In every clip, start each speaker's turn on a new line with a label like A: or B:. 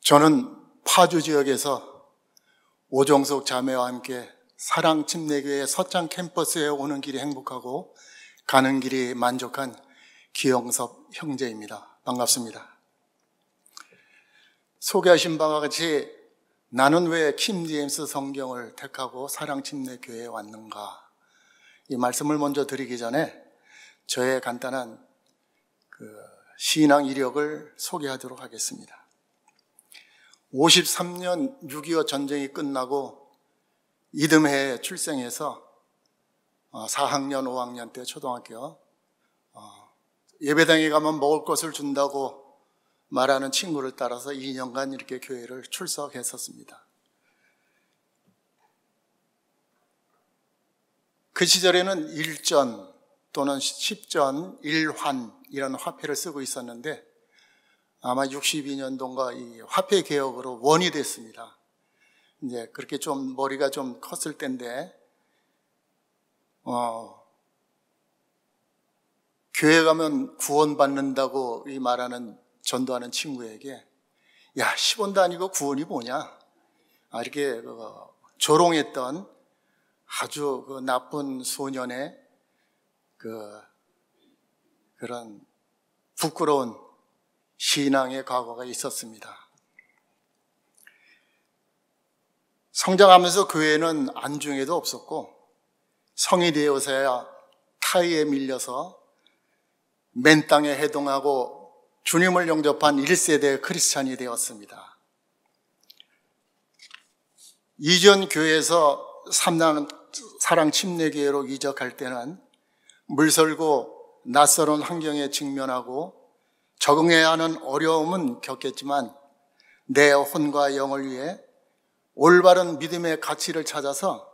A: 저는 파주 지역에서 오종석 자매와 함께 사랑침례교회 서창 캠퍼스에 오는 길이 행복하고 가는 길이 만족한 기영섭 형제입니다. 반갑습니다. 소개하신 바와 같이 나는 왜 킹 제임스 성경을 택하고 사랑침례교회에 왔는가, 이 말씀을 먼저 드리기 전에 저의 간단한 신앙 이력을 소개하도록 하겠습니다. 53년 6.25 전쟁이 끝나고 이듬해에 출생해서 4학년, 5학년 때 초등학교 예배당에 가면 먹을 것을 준다고 말하는 친구를 따라서 2년간 이렇게 교회를 출석했었습니다. 그 시절에는 일전 또는 10전, 1환 이런 화폐를 쓰고 있었는데 아마 62년도인가 이 화폐 개혁으로 원이 됐습니다. 이제 그렇게 좀 머리가 좀 컸을 때인데 교회 가면 구원받는다고 이 말하는 전도하는 친구에게 야, 10원도 아니고 구원이 뭐냐, 이렇게 조롱했던 아주 나쁜 소년의 그런 부끄러운 신앙의 과거가 있었습니다. 성장하면서 교회는 안중에도 없었고 성이 되어서야 타의에 밀려서 맨 땅에 해동하고 주님을 영접한 1세대 크리스찬이 되었습니다. 이전 교회에서 사랑침례교회로 이적할 때는 물설고 낯설은 환경에 직면하고 적응해야 하는 어려움은 겪겠지만 내 혼과 영을 위해 올바른 믿음의 가치를 찾아서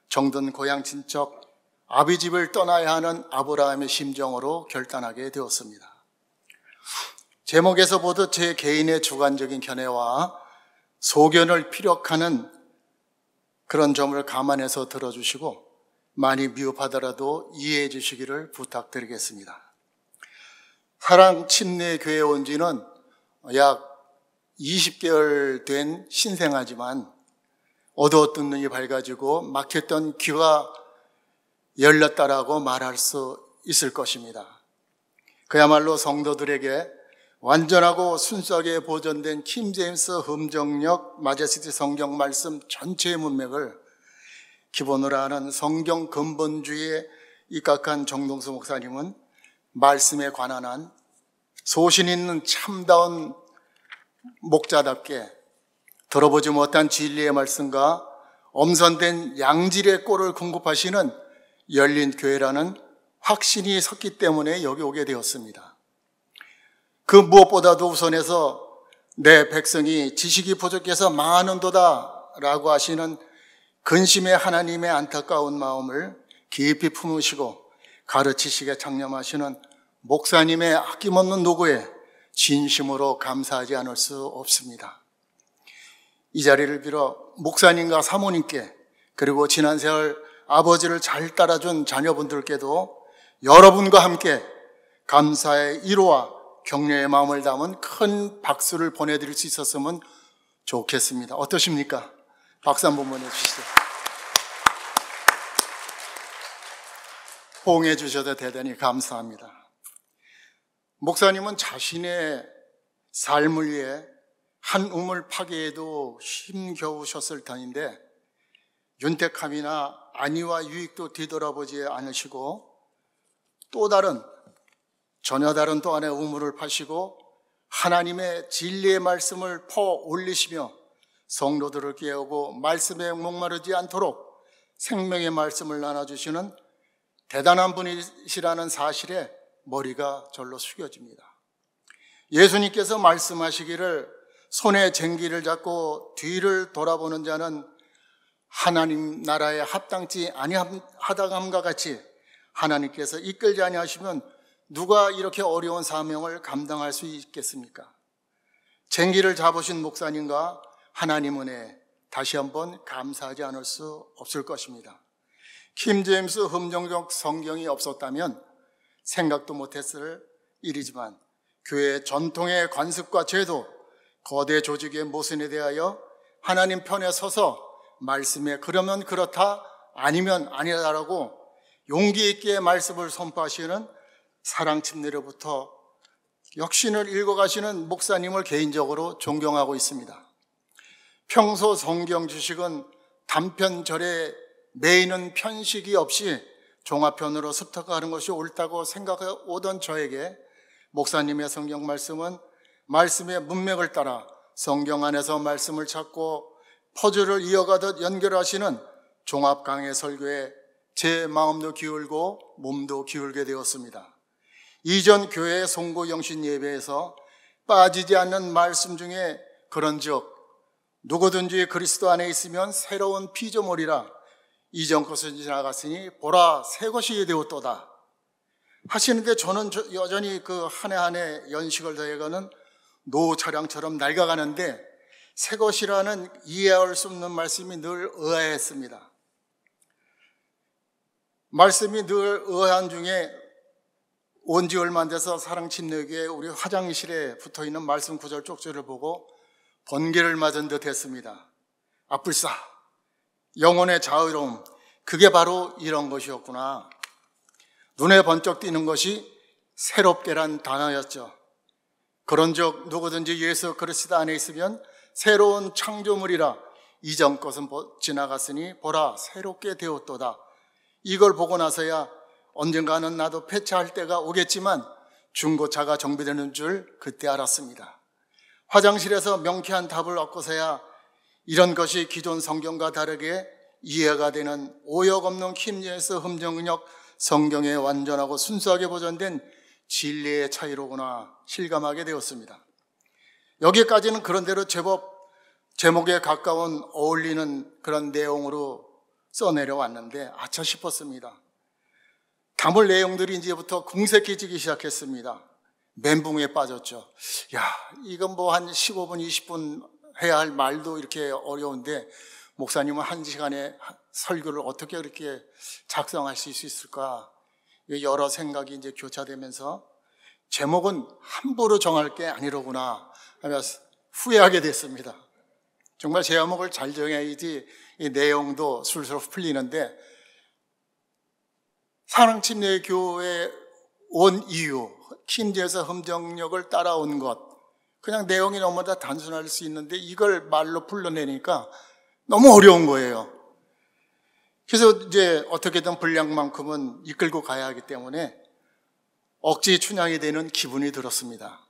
A: 정든 고향 친척 아비집을 떠나야 하는 아브라함의 심정으로 결단하게 되었습니다. 제목에서 보듯 제 개인의 주관적인 견해와 소견을 피력하는 그런 점을 감안해서 들어주시고 많이 미흡하더라도 이해해 주시기를 부탁드리겠습니다. 사랑침례교회에 온 지는 약 20개월 된 신생아지만 어두웠던 눈이 밝아지고 막혔던 귀가 열렸다라고 말할 수 있을 것입니다. 그야말로 성도들에게 완전하고 순수하게 보존된 킹 제임스 흠정력 마제스티 성경 말씀 전체의 문맥을 기본으로 하는 성경 근본주의에 입각한 정동수 목사님은 말씀에 관한 한 소신 있는 참다운 목자답게 들어보지 못한 진리의 말씀과 엄선된 양질의 꼴을 공급하시는 열린 교회라는 확신이 섰기 때문에 여기 오게 되었습니다. 그 무엇보다도 우선해서 내 백성이 지식이 부족해서 망하는도다 라고 하시는 근심의 하나님의 안타까운 마음을 깊이 품으시고 가르치시게 창념하시는 목사님의 아낌없는 노고에 진심으로 감사하지 않을 수 없습니다. 이 자리를 빌어 목사님과 사모님께 그리고 지난 세월 아버지를 잘 따라준 자녀분들께도 여러분과 함께 감사의 위로와 격려의 마음을 담은 큰 박수를 보내드릴 수 있었으면 좋겠습니다. 어떠십니까? 박수 한번 보내주시죠. 호응해 주셔서 대단히 감사합니다. 목사님은 자신의 삶을 위해 한 우물 파괴에도 힘겨우셨을 터인데 윤택함이나 안위와 유익도 뒤돌아보지 않으시고 또 다른 전혀 다른 또 하나의 우물을 파시고 하나님의 진리의 말씀을 퍼 올리시며 성도들을 깨우고 말씀에 목마르지 않도록 생명의 말씀을 나눠주시는 대단한 분이시라는 사실에 머리가 절로 숙여집니다. 예수님께서 말씀하시기를 손에 쟁기를 잡고 뒤를 돌아보는 자는 하나님 나라에 합당치 아니하다함과 같이 하나님께서 이끌지 아니하시면 누가 이렇게 어려운 사명을 감당할 수 있겠습니까? 쟁기를 잡으신 목사님과 하나님 은혜 다시 한번 감사하지 않을 수 없을 것입니다. 킹 제임스 흠정적 성경이 없었다면 생각도 못했을 일이지만 교회의 전통의 관습과 제도, 거대 조직의 모순에 대하여 하나님 편에 서서 말씀에 그러면 그렇다, 아니면 아니다라고 용기 있게 말씀을 선포하시는 사랑 침례로부터 역신을 읽어가시는 목사님을 개인적으로 존경하고 있습니다. 평소 성경 지식은 단편절에 매이는 편식이 없이 종합편으로 습득하는 것이 옳다고 생각해 오던 저에게 목사님의 성경 말씀은 말씀의 문맥을 따라 성경 안에서 말씀을 찾고 퍼즐을 이어가듯 연결하시는 종합 강해 설교에 제 마음도 기울고 몸도 기울게 되었습니다. 이전 교회 송고 영신 예배에서 빠지지 않는 말씀 중에 그런즉 누구든지 그리스도 안에 있으면 새로운 피조물이라 이전 것은 지나갔으니 보라 새 것이 되었도다 하시는데, 저는 여전히 그 한 해 한 해 연식을 더해가는 노 차량처럼 낡아가는데 새 것이라는 이해할 수 없는 말씀이 늘 의아했습니다. 말씀이 늘 의아한 중에 온 지 얼마 안 돼서 사랑침례교회 우리 화장실에 붙어있는 말씀 구절 쪽지를 보고 번개를 맞은 듯 했습니다. 아뿔싸, 영혼의 자유로움, 그게 바로 이런 것이었구나. 눈에 번쩍 띄는 것이 새롭게란 단어였죠. 그런즉 누구든지 예수 그리스도 안에 있으면 새로운 창조물이라 이전 것은 지나갔으니 보라 새롭게 되었도다. 이걸 보고 나서야 언젠가는 나도 폐차할 때가 오겠지만 중고차가 정비되는 줄 그때 알았습니다. 화장실에서 명쾌한 답을 얻고서야 이런 것이 기존 성경과 다르게 이해가 되는 오역 없는 킴예스 흠정은역 성경에 완전하고 순수하게 보존된 진리의 차이로구나 실감하게 되었습니다. 여기까지는 그런대로 제법 제목에 가까운 어울리는 그런 내용으로 써내려왔는데 아차 싶었습니다. 담을 내용들이 이제부터 궁색해지기 시작했습니다. 멘붕에 빠졌죠. 이건 뭐 한 15분, 20분 해야 할 말도 이렇게 어려운데 목사님은 1시간에 설교를 어떻게 그렇게 작성하실 수 있을까? 여러 생각이 이제 교차되면서 제목은 함부로 정할 게 아니로구나 하며 후회하게 됐습니다. 정말 제목을 잘 정해야지 이 내용도 술술 풀리는데, 사랑침례교회 온 이유, 킴제에서 흠정력을 따라온 것, 그냥 내용이 너무나 단순할 수 있는데 이걸 말로 풀러내니까 너무 어려운 거예요. 그래서 이제 어떻게든 분량만큼은 이끌고 가야 하기 때문에 억지 춘향이 되는 기분이 들었습니다.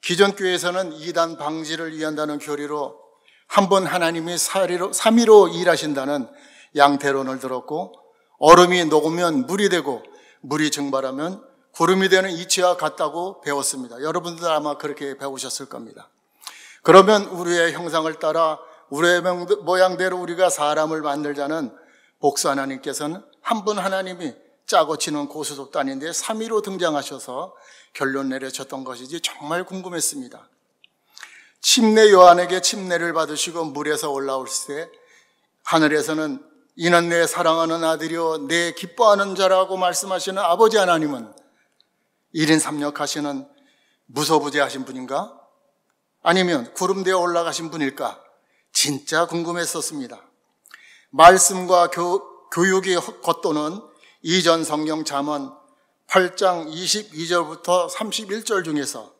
A: 기존 교회에서는 이단 방지를 위한다는 교리로 한 번 하나님이 3위로 일하신다는 양태론을 들었고, 얼음이 녹으면 물이 되고 물이 증발하면 구름이 되는 이치와 같다고 배웠습니다. 여러분들 아마 그렇게 배우셨을 겁니다. 그러면 우리의 형상을 따라 우리의 모양대로 우리가 사람을 만들자는 복수 하나님께서는 한 분 하나님이 짜고 치는 고수도 아닌데 3위로 등장하셔서 결론 내려쳤던 것이지 정말 궁금했습니다. 침례 요한에게 침례를 받으시고 물에서 올라올 때 하늘에서는 이는 내 사랑하는 아들이요 내 기뻐하는 자라고 말씀하시는 아버지 하나님은 1인 3역 하시는 무소부재하신 분인가? 아니면 구름대에 올라가신 분일까? 진짜 궁금했었습니다. 말씀과 교육이 겉도는 이전 성경 잠언 8장 22절부터 31절 중에서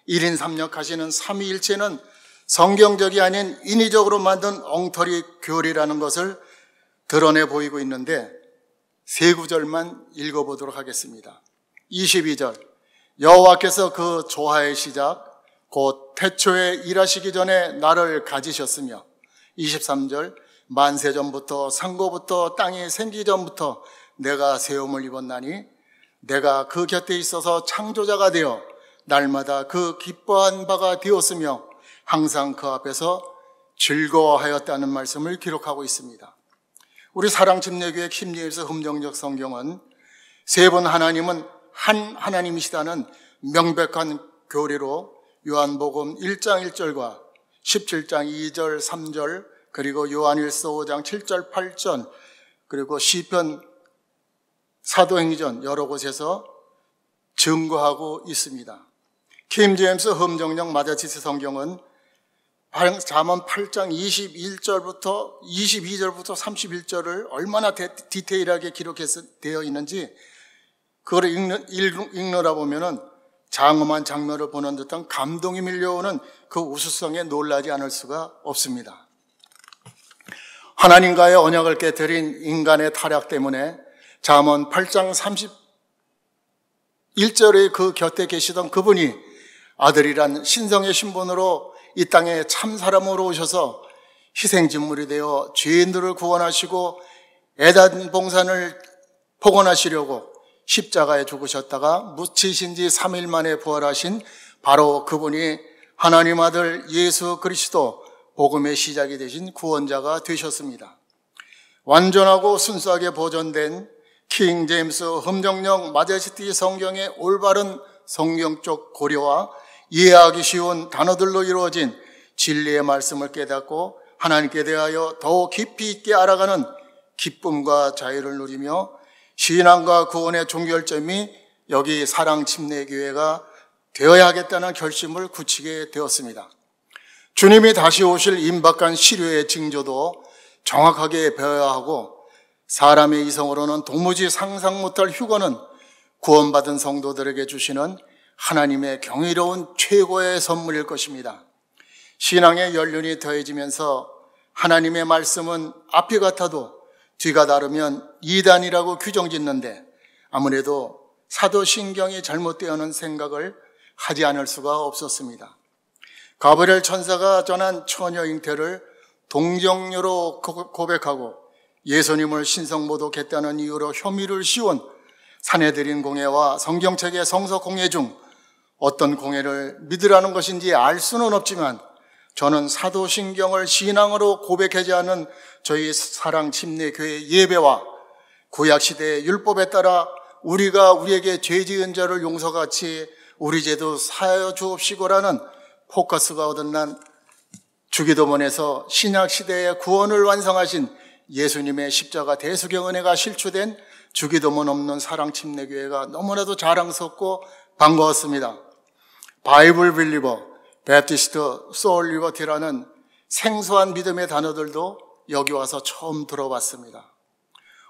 A: 1인 3역 하시는 삼위일체는 성경적이 아닌 인위적으로 만든 엉터리 교리라는 것을 드러내 보이고 있는데, 세 구절만 읽어보도록 하겠습니다. 22절, 여호와께서 그 조화의 시작 곧 태초에 일하시기 전에 나를 가지셨으며, 23절, 만세전부터 상고부터 땅이 생기기 전부터 내가 세움을 입었나니 내가 그 곁에 있어서 창조자가 되어 날마다 그 기뻐한 바가 되었으며 항상 그 앞에서 즐거워하였다는 말씀을 기록하고 있습니다. 우리 사랑침례교회 킴예스 흠정역 성경은 세 분 하나님은 한 하나님이시다는 명백한 교리로 요한복음 1장 1절과 17장 2절 3절 그리고 요한일서 5장 7절 8절 그리고 시편 사도행전 여러 곳에서 증거하고 있습니다. 킹 제임스 흠정령 마제스티 성경은 잠언 8장 21절부터 22절부터 31절을 얼마나 디테일하게 되어 있는지 그걸 읽느라 보면은 장엄한 장면을 보는 듯한 감동이 밀려오는 그 우수성에 놀라지 않을 수가 없습니다. 하나님과의 언약을 깨뜨린 인간의 타락 때문에 잠언 8장 31절의 그 곁에 계시던 그분이 아들이란 신성의 신분으로 이 땅에 참 사람으로 오셔서 희생진물이 되어 죄인들을 구원하시고 애단 봉산을 복원하시려고 십자가에 죽으셨다가 묻히신 지 3일 만에 부활하신 바로 그분이 하나님 아들 예수 그리스도 복음의 시작이 되신 구원자가 되셨습니다. 완전하고 순수하게 보존된 킹 제임스 흠정령 마제스티 성경의 올바른 성경적 고려와 이해하기 쉬운 단어들로 이루어진 진리의 말씀을 깨닫고 하나님께 대하여 더욱 깊이 있게 알아가는 기쁨과 자유를 누리며 신앙과 구원의 종결점이 여기 사랑침례교회가 되어야 하겠다는 결심을 굳히게 되었습니다. 주님이 다시 오실 임박한 시류의 징조도 정확하게 배워야 하고 사람의 이성으로는 도무지 상상 못할 휴거는 구원받은 성도들에게 주시는 하나님의 경이로운 최고의 선물일 것입니다. 신앙의 연륜이 더해지면서 하나님의 말씀은 앞이 같아도 뒤가 다르면 이단이라고 규정짓는데 아무래도 사도신경이 잘못되어는 생각을 하지 않을 수가 없었습니다. 가브리엘 천사가 전한 처녀 잉태를 동정녀로 고백하고 예수님을 신성모독했다는 이유로 혐의를 씌운 산헤드린 공회와 성경책의 성서 공회 중 어떤 공회를 믿으라는 것인지 알 수는 없지만 저는 사도신경을 신앙으로 고백하지 않은 저희 사랑침례교회 예배와 구약시대의 율법에 따라 우리가 우리에게 죄 지은 자를 용서같이 우리 죄도 사하여 주옵시고라는 포커스가 얻어난 주기도문에서 신약시대의 구원을 완성하신 예수님의 십자가 대수경 은혜가 실추된 주기도문 없는 사랑침례교회가 너무나도 자랑스럽고 반가웠습니다. 바이블 빌리버, 베프티스트, 소울 리버티라는 생소한 믿음의 단어들도 여기 와서 처음 들어봤습니다.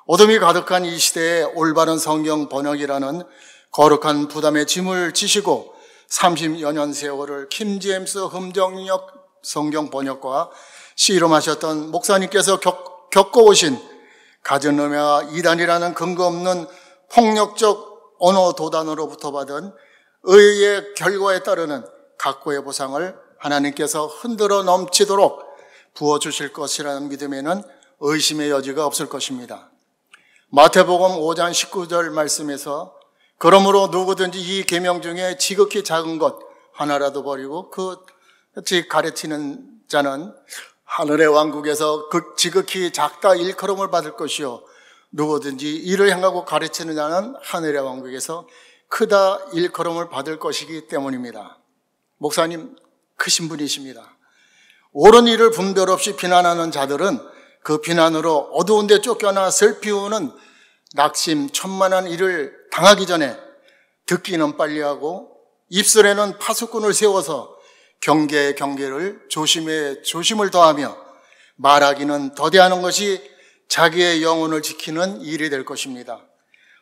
A: 어둠이 가득한 이 시대에 올바른 성경 번역이라는 거룩한 부담의 짐을 지시고 30여 년 세월을 킹 제임스 흠정역 성경 번역과 씨름하셨던 목사님께서 겪어오신 가증음해와 이단이라는 근거 없는 폭력적 언어 도단으로부터 받은 의의 결과에 따르는 각고의 보상을 하나님께서 흔들어 넘치도록 부어주실 것이라는 믿음에는 의심의 여지가 없을 것입니다. 마태복음 5장 19절 말씀에서 그러므로 누구든지 이 계명 중에 지극히 작은 것 하나라도 버리고 그같이 가르치는 자는 하늘의 왕국에서 그 지극히 작다 일컬음을 받을 것이요 누구든지 이를 행하고 가르치는 자는 하늘의 왕국에서 크다 일컬음을 받을 것이기 때문입니다. 목사님 크신 분이십니다. 옳은 일을 분별 없이 비난하는 자들은 그 비난으로 어두운 데 쫓겨나 슬피우는 낙심천만한 일을 당하기 전에 듣기는 빨리하고 입술에는 파수꾼을 세워서 경계에 경계를 조심에 조심을 더하며 말하기는 더디하는 것이 자기의 영혼을 지키는 일이 될 것입니다.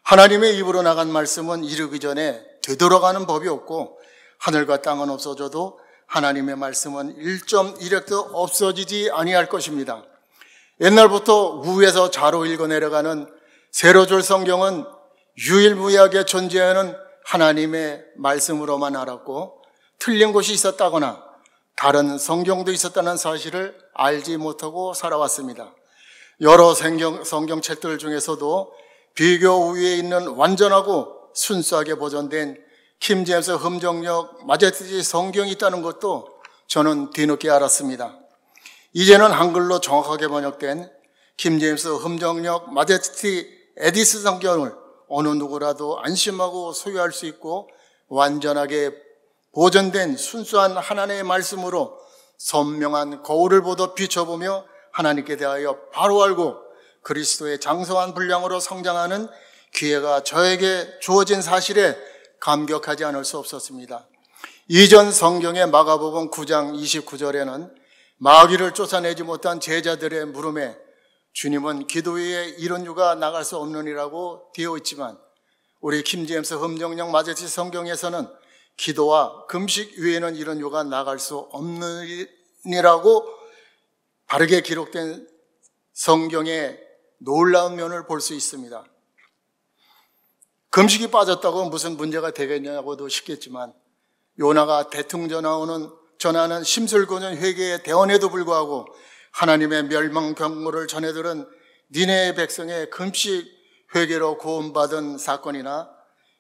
A: 하나님의 입으로 나간 말씀은 이르기 전에 되돌아가는 법이 없고 하늘과 땅은 없어져도 하나님의 말씀은 1.1핵도 없어지지 아니할 것입니다. 옛날부터 우에서 좌로 읽어내려가는 세로줄 성경은 유일무이하게 존재하는 하나님의 말씀으로만 알았고 틀린 곳이 있었다거나 다른 성경도 있었다는 사실을 알지 못하고 살아왔습니다. 여러 성경책들 중에서도 비교 우위에 있는 완전하고 순수하게 보존된 킹 제임스 흠정역 마제스티 성경이 있다는 것도 저는 뒤늦게 알았습니다. 이제는 한글로 정확하게 번역된 킹 제임스 흠정역 마제스티 에디스 성경을 어느 누구라도 안심하고 소유할 수 있고 완전하게 보존된 순수한 하나님의 말씀으로 선명한 거울을 보듯 비춰보며 하나님께 대하여 바로 알고 그리스도의 장성한 분량으로 성장하는 기회가 저에게 주어진 사실에 감격하지 않을 수 없었습니다. 이전 성경의 마가복음 9장 29절에는 마귀를 쫓아내지 못한 제자들의 물음에 주님은 기도 외에 이런 유가 나갈 수 없느니라고 되어 있지만 우리 킹제임스 흠정령 마제티 성경에서는 기도와 금식 외에는 이런 유가 나갈 수 없느니라고 바르게 기록된 성경의 놀라운 면을 볼 수 있습니다. 금식이 빠졌다고 무슨 문제가 되겠냐고도 싶겠지만 요나가 대충 전하는 심술궂은 회개의 대언에도 불구하고 하나님의 멸망 경고를 전해들은 니네의 백성의 금식 회개로 구원받은 사건이나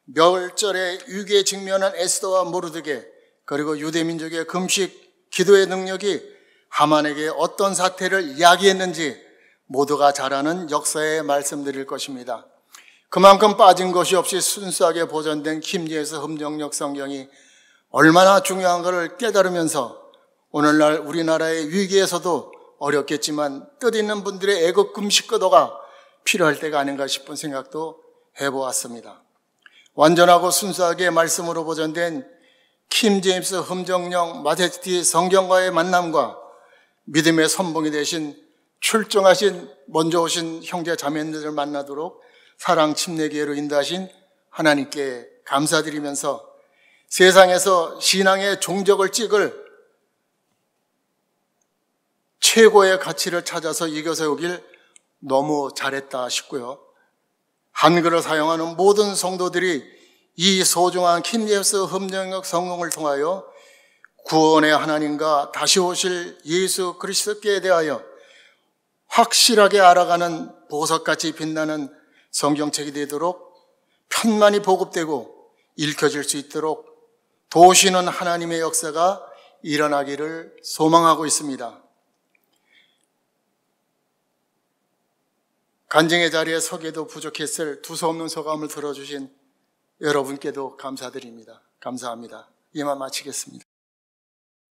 A: 멸절의 위기에 직면한 에스더와 모르드게 그리고 유대민족의 금식 기도의 능력이 하만에게 어떤 사태를 이야기했는지 모두가 잘 아는 역사에 말씀드릴 것입니다. 그만큼 빠진 것이 없이 순수하게 보존된 킹제임스 흠정역 성경이 얼마나 중요한 것을 깨달으면서 오늘날 우리나라의 위기에서도 어렵겠지만 뜻있는 분들의 애국 금식 기도가 필요할 때가 아닌가 싶은 생각도 해보았습니다. 완전하고 순수하게 말씀으로 보존된 킹제임스 흠정령 마제티 성경과의 만남과 믿음의 선봉이 되신 출중하신 먼저 오신 형제 자매들을 만나도록 사랑 침례 기회로 인도하신 하나님께 감사드리면서 세상에서 신앙의 종적을 찍을 최고의 가치를 찾아서 이곳에 오길 너무 잘했다 싶고요. 한글을 사용하는 모든 성도들이 이 소중한 킹제임스 흠정역 성경을 통하여 구원의 하나님과 다시 오실 예수 그리스도께 대하여 확실하게 알아가는 보석같이 빛나는 성경책이 되도록 편만이 보급되고 읽혀질 수 있도록 도우시는 하나님의 역사가 일어나기를 소망하고 있습니다. 간증의 자리에 서기에도 부족했을 두서없는 소감을 들어주신 여러분께도 감사드립니다. 감사합니다. 이만 마치겠습니다.